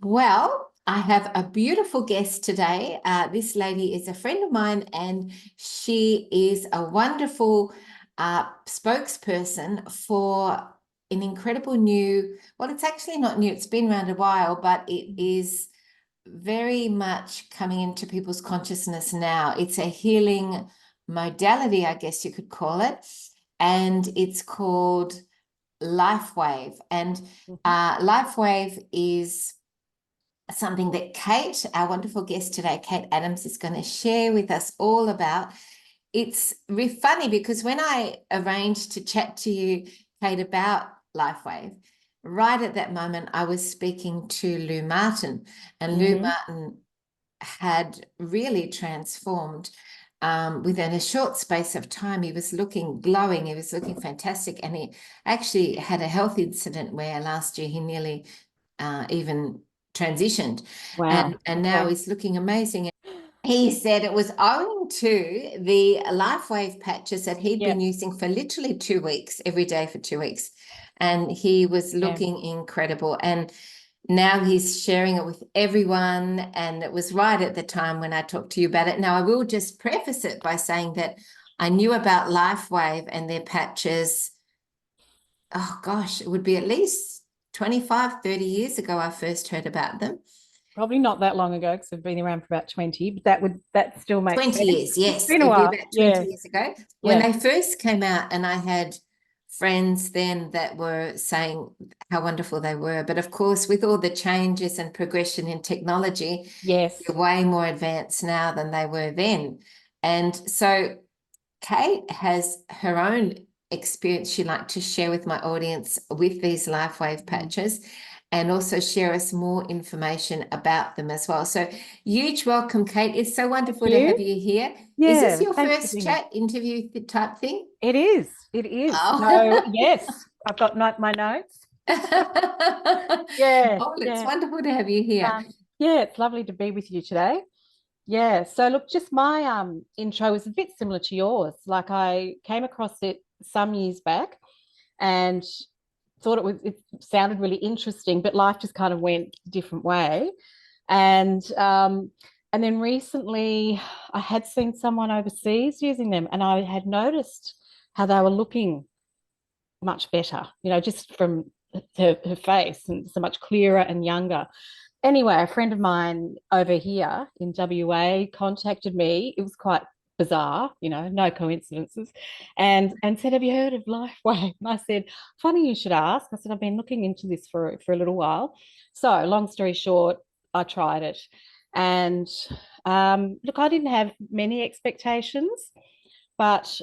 Well, I have a beautiful guest today. This lady is a friend of mine, and she is a wonderful spokesperson for an incredible new, well, it's actually not new, it's been around a while, but it is very much coming into people's consciousness now. It's a healing modality, I guess you could call it, and it's called Lifewave. And Lifewave is something that Kate, our wonderful guest today, Kate Adams, is going to share with us all about. It's really funny because when I arranged to chat to you, Kate, about Lifewave, right at that moment, I was speaking to Lou Martin, and Lou Martin had really transformed within a short space of time. He was looking glowing, he was looking fantastic, and he actually had a health incident where last year he nearly even transitioned. Wow. And Okay. now he's looking amazing. He said it was owing to the LifeWave patches that he'd Yeah. been using for literally 2 weeks, every day for 2 weeks. And he was Yeah. looking incredible. And now he's sharing it with everyone. And it was right at the time when I talked to you about it. Now, I will just preface it by saying that I knew about LifeWave and their patches. Oh gosh, it would be at least 25, 30 years ago I first heard about them. Probably not that long ago because I've been around for about 20, but that still makes 20 sense. years, It's yes, been a it'd be while. about 20 Yeah. years ago when Yeah. they first came out, and I had friends then that were saying how wonderful they were. But of course, with all the changes and progression in technology, Yes. they're way more advanced now than they were then. And so Kate has her own experience she'd like to share with my audience with these LifeWave patches, and also share us more information about them as well. So huge welcome, Kate. It's so Thank wonderful to have you. you here. Is this Yeah. your Thanks for first being here. chat interview type thing? It is. It is. So, Oh. yes, I've got my notes. Yeah. Oh, it's Yeah. wonderful to have you here. Yeah, it's lovely to be with you today. Yeah. So look, just my intro is a bit similar to yours. Like I came across it some years back and thought it sounded really interesting, but life just kind of went a different way. And then recently I had seen someone overseas using them, and I had noticed how they were looking much better, just from her face, and so much clearer and younger. Anyway, a friend of mine over here in WA contacted me. It was quite bizarre, no coincidences, and said, "Have you heard of Lifeway?" And I said, "Funny you should ask." I said, "I've been looking into this for a little while." So, long story short, I tried it, and look, I didn't have many expectations, but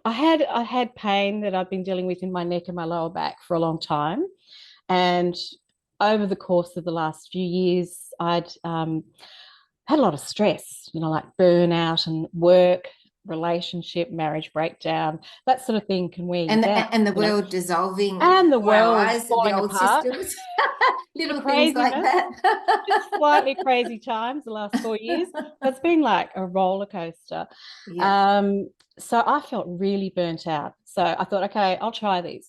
I had pain that I've been dealing with in my neck and my lower back for a long time, and over the course of the last few years, I'd had a lot of stress, like burnout and work, relationship, marriage breakdown, that sort of thing can wear you And, down, and the world dissolving and the before our world eyes, the falling old apart, systems, the little things like craziness, just that. slightly crazy times the last 4 years. So it's been like a roller coaster. Yeah. Um, so I felt really burnt out. So I thought, okay, I'll try these.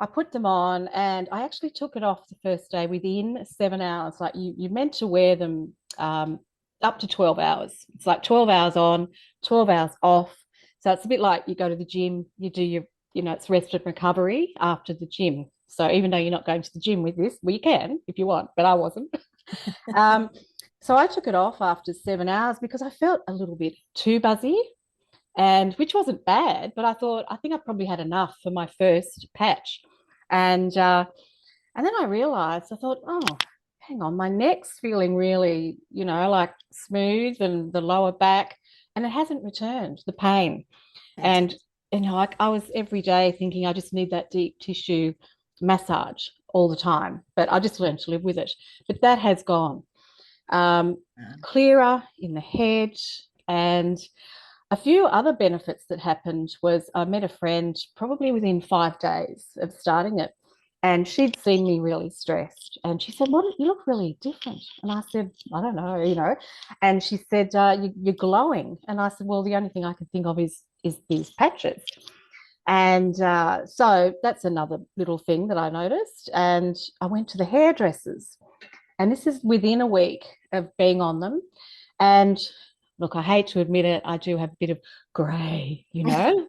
I put them on and I actually took it off the first day within 7 hours. Like you're meant to wear them up to 12 hours. It's like 12 hours on, 12 hours off. So it's a bit like you go to the gym, you do your, it's rest and recovery after the gym. So even though you're not going to the gym with this, well, you can if you want, but I wasn't. um, so I took it off after 7 hours because I felt a little bit too buzzy, and which wasn't bad, but I thought I think I probably had enough for my first patch. And uh, and then I realized, I thought, oh, hang on, my neck's feeling really, like smooth, and the lower back, and it hasn't returned, the pain. And, Fantastic. I was every day thinking I just need that deep tissue massage all the time, but I just learned to live with it. But that has gone. Um, Clearer in the head, and a few other benefits that happened was I met a friend probably within 5 days of starting it, and she'd seen me really stressed, and she said, "What, you look really different." And I said, "I don't know." And she said, "You're glowing." And I said, "Well, the only thing I can think of is these patches." And so that's another little thing that I noticed. And I went to the hairdressers, And this is within a week of being on them. And look, I hate to admit it, I do have a bit of grey,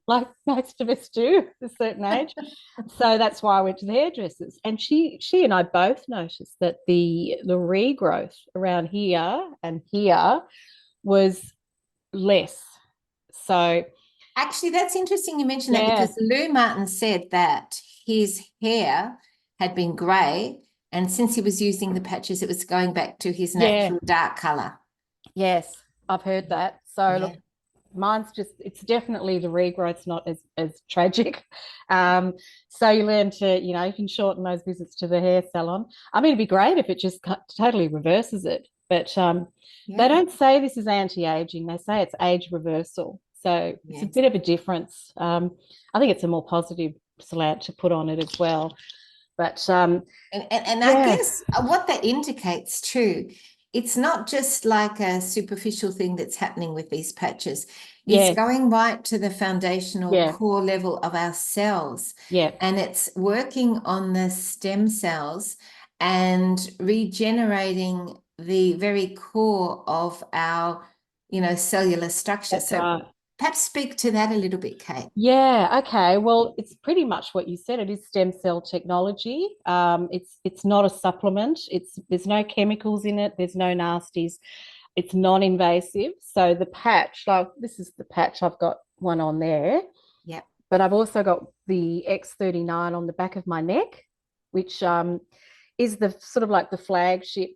like most of us do at a certain age. So that's why I went to the hairdressers. And she and I both noticed that the regrowth around here and here was less. So Actually, that's interesting you mentioned that, yeah, because Lou Martin said that his hair had been grey, and since he was using the patches, it was going back to his yeah, natural dark colour. yes, I've heard that. So Yeah. look, mine's it's definitely the regrowth's not as tragic. So you learn to, you can shorten those visits to the hair salon. I mean, it'd be great if it just totally reverses it, but they Yeah. don't say this is anti-aging. They say it's age reversal. So it's a Yes. bit of a difference. I think it's a more positive slant to put on it as well. But And I yeah, guess what that indicates too, it's not just like a superficial thing that's happening with these patches. It's yes, going right to the foundational yeah, core level of our cells, yeah, and it's working on the stem cells and regenerating the very core of our, cellular structure. that's So right. perhaps speak to that a little bit, Kate. Yeah, okay. Well, it's pretty much what you said. It is stem cell technology. It's not a supplement. There's no chemicals in it. There's no nasties. It's non-invasive. So the patch, like this is the patch. I've got one on there, Yep. but I've also got the X39 on the back of my neck, which is the sort of like the flagship,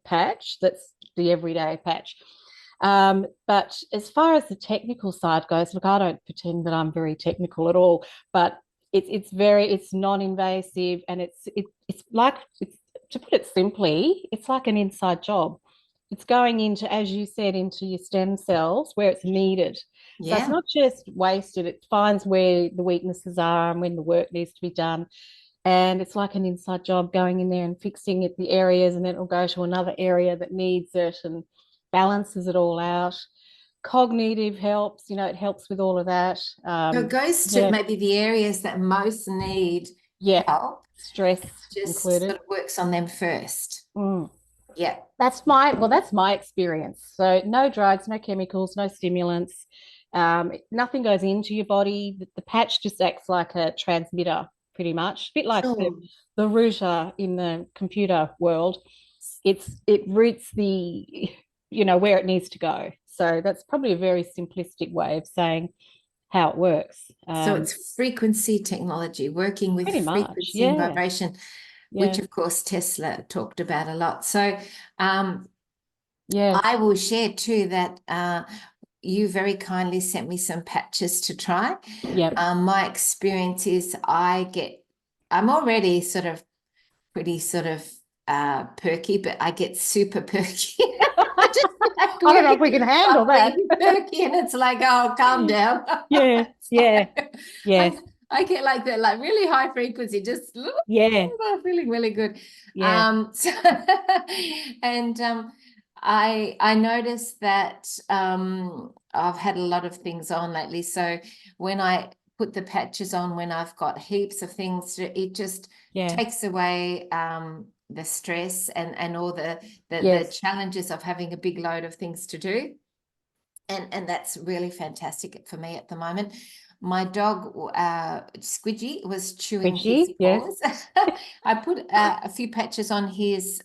patch. That's the everyday patch. But as far as the technical side goes, look, I don't pretend that I'm very technical at all, but it's non-invasive, and it's like to put it simply, it's like an inside job. It's going into, as you said, into your stem cells where it's needed. So it's Yeah. not just wasted, it finds where the weaknesses are and when the work needs to be done. And it's like an inside job going in there and fixing it, the areas, and then it'll go to another area that needs it and balances it all out. Cognitive helps, it helps with all of that. So it goes to Yeah, maybe the areas that most need yeah, help, stress just included. sort of works on them first. Mm. Yeah. That's my experience. So no drugs, no chemicals, no stimulants. Nothing goes into your body. The patch just acts like a transmitter, pretty much, a bit like the Sure. router in the computer world. It routes the where it needs to go. So that's probably a very simplistic way of saying how it works. So it's frequency technology, working with Pretty much, frequency and yeah, vibration, which yeah, of course Tesla talked about a lot. So um, yeah, I will share too that you very kindly sent me some patches to try. yep. My experience is I'm already sort of pretty sort of perky, but I get super perky. I just like I don't know if really we can handle bubbly, that. perky, and it's like, oh, calm down. Yeah, So yeah, yes, I get like that, like really high frequency, just yeah, feeling really good. yeah, So, and I noticed that I've had a lot of things on lately. So when I put the patches on, when I've got heaps of things, it just yeah, takes away the stress and all the yes, challenges of having a big load of things to do. And that's really fantastic for me at the moment. My dog, Squidgy, was chewing his squidgy, yes, paws. I put a few patches on his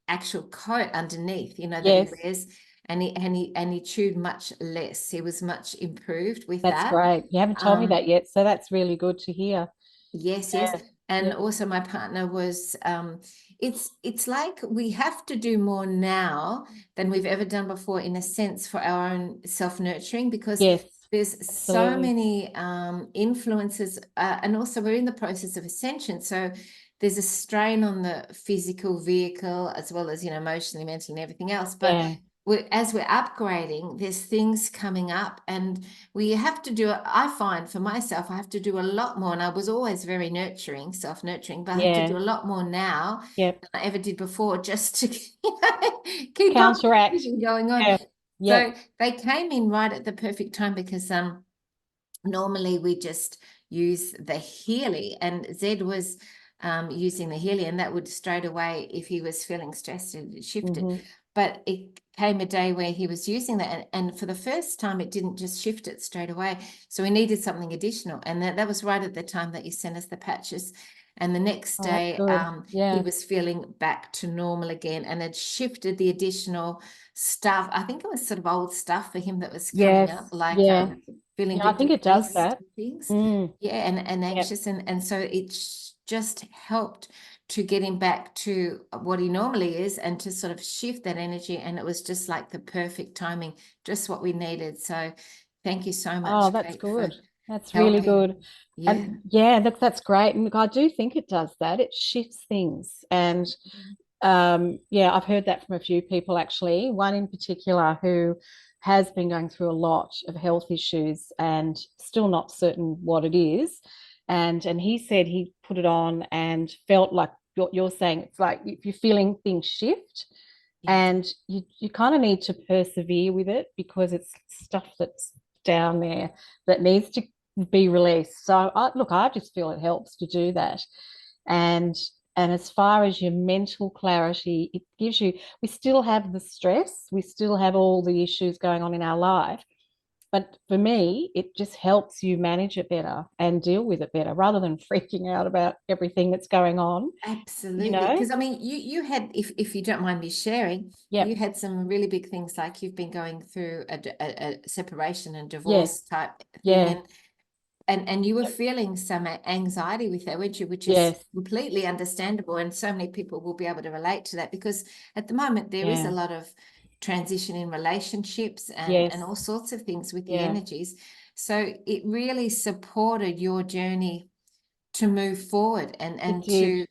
actual coat underneath, that he yes, wears, and he chewed much less. He was much improved with that's that. great. You haven't told me that yet, so that's really good to hear. Yes, yes. Yeah, yeah, And also my partner was it's like we have to do more now than we've ever done before, in a sense, for our own self-nurturing, because yes, there's so absolutely. many influences, and also we're in the process of ascension. So there's a strain on the physical vehicle as well as, emotionally, mentally, and everything else. But Yeah, as we're upgrading, there's things coming up, and we have to do, I find for myself, I have to do a lot more. And I was always very nurturing, self-nurturing, but I have to yeah, do a lot more now yep. than I ever did before, just to keep up with Counteract. everything going on. Yeah, So yep, they came in right at the perfect time, because normally we just use the Healy, and Zed was using the helium, that would straight away, if he was feeling stressed, it shifted. Mm-hmm. But it came a day where he was using that, and for the first time, it didn't just shift it straight away. So we needed something additional, and that was right at the time that you sent us the patches. And the next Oh, that's day, good. he Yeah. was feeling back to normal again, and had shifted the additional stuff. I think it was sort of old stuff for him that was coming Yes. up, like Yeah. feeling a Yeah, I bit think it does depressed that. and things. Mm. Yeah, and Yeah. anxious, and so it's just helped to get him back to what he normally is, and to sort of shift that energy. And it was just like the perfect timing, just what we needed. So thank you so Oh, much, that's Kate, for good. That's really helping. good. Yeah. And yeah, that's great. And look, I do think it does that. It shifts things. And yeah, I've heard that from a few people actually. One in particular who has been going through a lot of health issues and still not certain what it is. And he said he put it on and felt like what you're saying. It's like if you're feeling things shift, Yes. and you kind of need to persevere with it because it's stuff that's down there that needs to be released. So look, I just feel it helps to do that. And as far as your mental clarity, it gives you, we still have the stress, we still have all the issues going on in our life. But for me, it just helps you manage it better and deal with it better rather than freaking out about everything that's going on, you Absolutely. know? Because I mean, you had, if you don't mind me sharing, you Yep. had some really big things, like you've been going through a separation and Yes. divorce type thing, Yeah. and you were Yep. feeling some anxiety with that, weren't you? Which is Yes. completely understandable, and so many people will be able to relate to that, because at the moment there is a Yeah. lot of transition in relationships, and Yes. all sorts of things with the Yeah. energies. So it really supported your journey to move forward, It and did.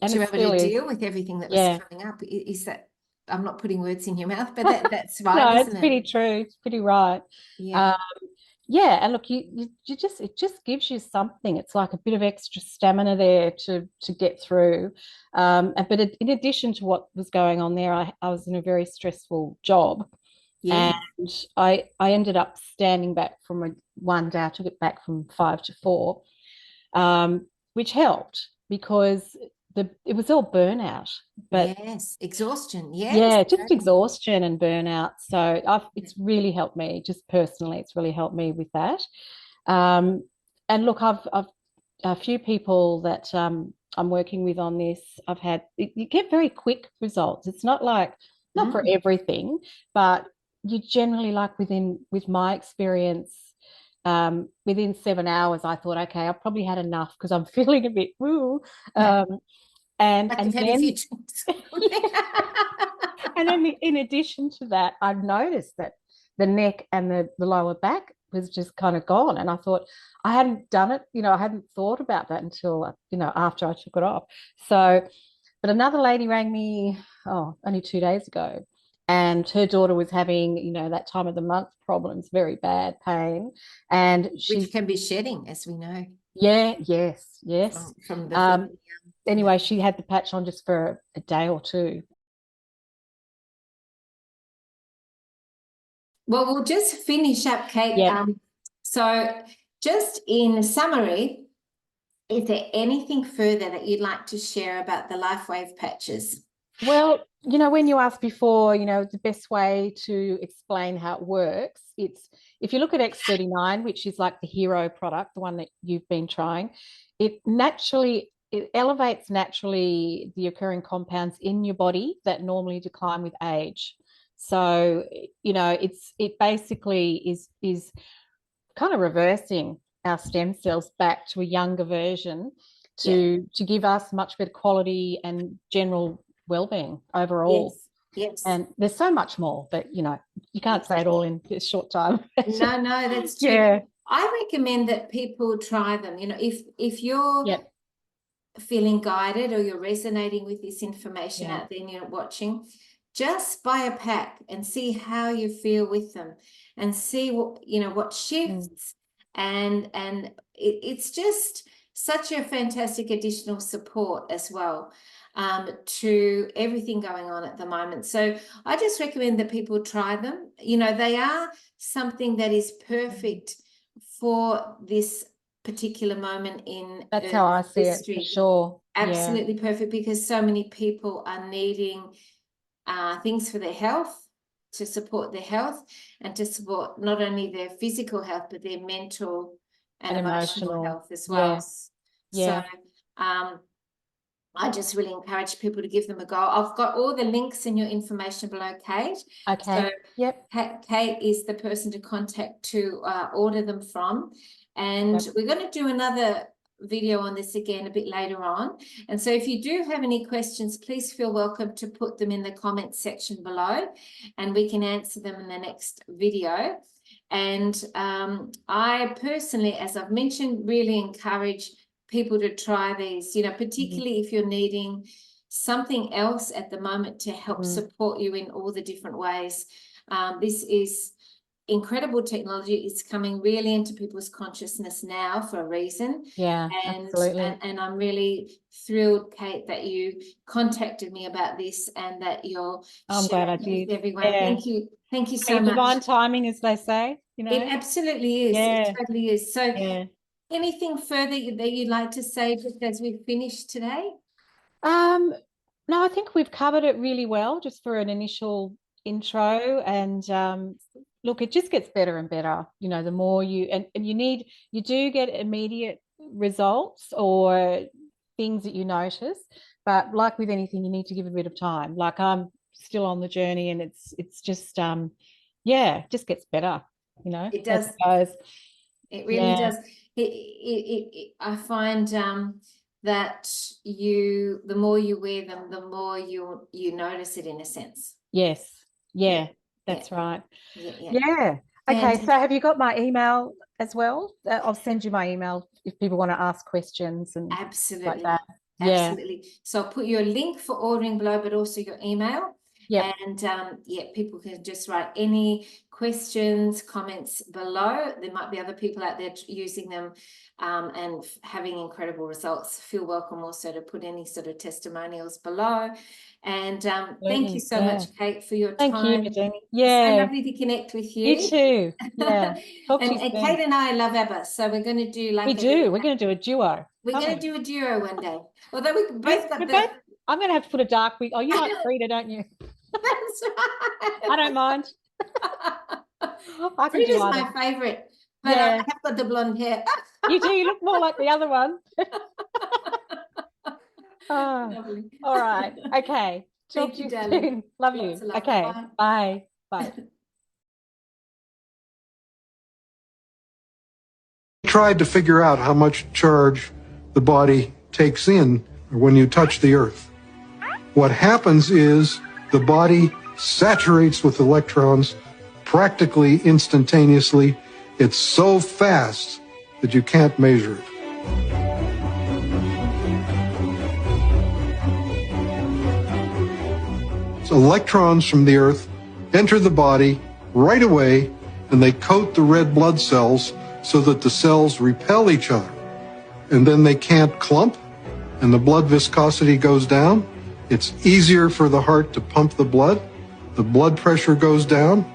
And to it be able to still is. deal with everything that was Yeah. coming up. Is that, I'm not putting words in your mouth, but that's right, No, it's isn't it? pretty true. It's pretty right. Yeah. Um, yeah, and look, you just it just gives you something. It's like a bit of extra stamina there to get through. But in addition to what was going on there, I was in a very stressful job, and Yeah. I ended up standing back from one day. I took it back from 5 to 4, which helped because it was all burnout, but Yes. Exhaustion. Yes. yeah, just Totally. exhaustion and burnout. So it's really helped me, just personally, it's really helped me with that. Um, and look, I've a few people that I'm working with on this. I've had you get very quick results. It's not like not for Mm. everything, but you generally like with my experience. Within 7 hours, I thought, okay, I've probably had enough because I'm feeling a bit woo. Um, Like and you've had a few then drinks. and then in addition to that, I've noticed that the neck and the lower back was just kind of gone. And I thought I hadn't done it, I hadn't thought about that until, after I took it off. So, but another lady rang me, only 2 days ago. And her daughter was having, that time of the month problems, very bad pain. And Which she, can be shedding, as we know, yeah, yes, yes. from the feeling. Um, Yeah. anyway, she had the patch on just for a day or two. Well, we'll just finish up, Kate. Yep. So just in summary, is there anything further that you'd like to share about the Lifewave patches? Well, when you asked before, the best way to explain how it works, it's if you look at X39, which is like the hero product, the one that you've been trying, it elevates naturally the occurring compounds in your body that normally decline with age. So, it basically is kind of reversing our stem cells back to a younger version Yeah. to give us much better quality and general well-being overall. Yes. Yes. And there's so much more, but you can't say it all in a short time. No, no, that's true. Yeah. I recommend that people try them. If you're Yep. feeling guided, or you're resonating with this information Yeah. out there and you're watching, just buy a pack and see how you feel with them, and see what Mm. shifts, and it's just such a fantastic additional support as well, to everything going on at the moment. So I just recommend that people try them. They are something that is perfect for this particular moment in That's Earth how I see it for history. sure. absolutely perfect, because so many people are needing things for their health, to support their health, and to support not only their physical health, but their mental and emotional health as well. So I just really encourage people to give them a go. I've got all the links in your information below, Kate. Okay. So Kate is the person to contact to order them from. And we're going to do another video on this again a bit later on. And so if you do have any questions, please feel welcome to put them in the comments section below, and we can answer them in the next video. And I personally, as I've mentioned, really encourage people to try these, you know, particularly if you're needing something else at the moment to help support you in all the different ways. This is incredible technology. It's coming really into people's consciousness now for a reason. Absolutely. And I'm really thrilled, Kate, that you contacted me about this and that you're sharing it with everyone. Thank you so much. Divine timing, as they say, you know. It absolutely is. It totally is. So anything further that you'd like to say just as we finish today? No, I think we've covered it really well just for an initial intro. And look, it just gets better and better, you know, the more you and you do get immediate results or things that you notice, but like with anything, you need to give a bit of time. Like I'm still on the journey, and it's just just gets better, you know. It does. It really does. I find that the more you wear them, the more you notice it, in a sense. That's right. Okay, so have you got my email as well? I'll send you my email if people want to ask questions and absolutely like that. Absolutely. So I'll put your link for ordering below, but also your email. And people can just write any questions, comments below. There might be other people out there using them and having incredible results. Feel welcome also to put any sort of testimonials below. And thank you so much, Kate, for your time. Thank you, Jenny. So lovely to connect with you. You too. Talk to you soon. Kate and I love ABBA, so we're going to do like we're going to do a duo. We're going to do a duo one day. Although we both got I'm going to have to put a dark wig. Oh, you like Frida, don't you? That's right. I don't mind. Frida's my favourite, but I have got the blonde hair. You do. You look more like the other one. Lovely. All right. Okay. Talk to you soon. Love you. Okay. Bye. Bye. Tried to figure out how much charge the body takes in when you touch the earth. What happens is the body saturates with electrons practically instantaneously. It's so fast that you can't measure it. So electrons from the earth enter the body right away, and they coat the red blood cells so that the cells repel each other. And then they can't clump, and the blood viscosity goes down. It's easier for the heart to pump the blood pressure goes down,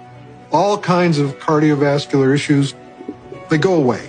all kinds of cardiovascular issues, they go away.